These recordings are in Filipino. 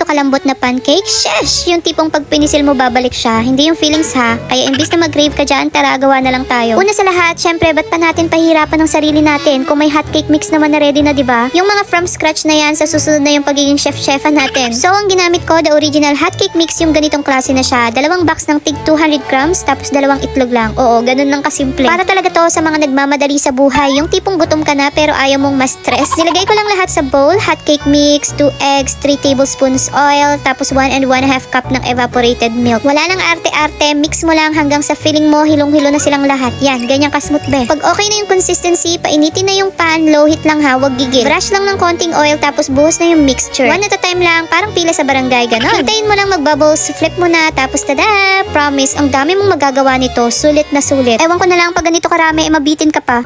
napakalambot na pancake. Shesh! Yung tipong pag pinisil mo babalik siya. Hindi yung feelings ha. Kaya imbis na mag-crave ka dyan, tara gawa na lang tayo. Una sa lahat, syempre ba't pa natin pahirapan ng sarili natin kung may hotcake mix naman na ready na, diba? Yung mga from scratch na yan, sa susunod na yung pagiging chef-chefan natin. So, ang ginamit ko, the original hotcake mix, yung ganitong klase na siya. 2 box ng tig 200 grams, tapos 2 itlog lang. Oo, ganun lang kasimple. Para talaga to sa mga nagmamadali sa buhay. Yung tipong gutom ka na pero ayaw mong ma-stress. Nilagay ko lang lahat sa bowl. Hotcake mix, 2 eggs, 3 tablespoons oil, tapos 1 and 1/2 cup ng evaporated milk. Wala nang arte-arte, mix mo lang hanggang sa feeling mo hilong-hilo na silang lahat. Yan, ganyan kasmooth be. Pag okay na yung consistency, painitin na yung pan, low heat lang ha, wag gigil. Brush lang ng konting oil tapos buhos na yung mixture. One at a time lang, parang pila sa barangay, ganon. Hintayin mo lang mag-bubbles, flip mo na, tapos tada! Promise, ang dami mong magagawa nito, sulit na sulit. Ewan ko na lang pag ganito karami, mabitin ka pa.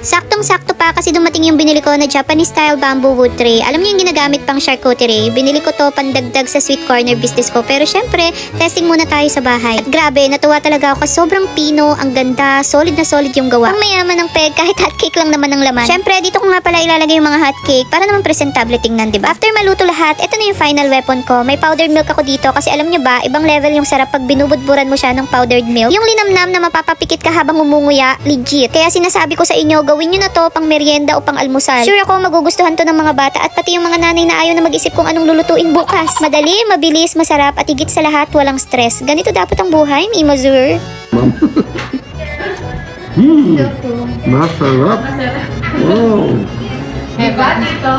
Saktong-sakto pa kasi dumating yung binili ko na Japanese style bamboo wood tray. Alam niyo yung ginagamit pang charcuterie. Binili ko to pandagdag sa sweet corner business ko. Pero syempre, testing muna tayo sa bahay. At grabe, natuwa talaga ako kasi sobrang pino, ang ganda, solid na solid yung gawa. Ang mayaman ng peg, kahit hotcake lang naman ang laman. Syempre, dito ko nga pala ilalagay yung mga hotcake para naman presentable tingnan, diba? After maluto lahat, ito na yung final weapon ko. May powdered milk ako dito kasi alam niyo ba, ibang level yung sarap pag binubudburan mo siya ng powdered milk. Yung linamnam na mapapapikit ka habang umunguya, legit. Kaya sinasabi ko sa inyo, gawin nyo na to pang merienda o pang almusal. Sure ako magugustuhan to ng mga bata at pati yung mga nanay na ayaw na mag-isip kung anong lulutuin bukas. Madali, mabilis, masarap at higit sa lahat walang stress. Ganito dapat ang buhay, Mimazur. Masarap. Wow. Diba dito?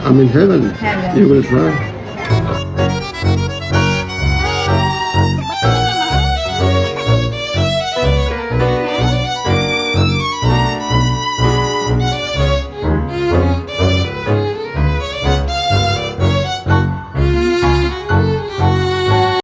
I'm in heaven. Heaven. You will try.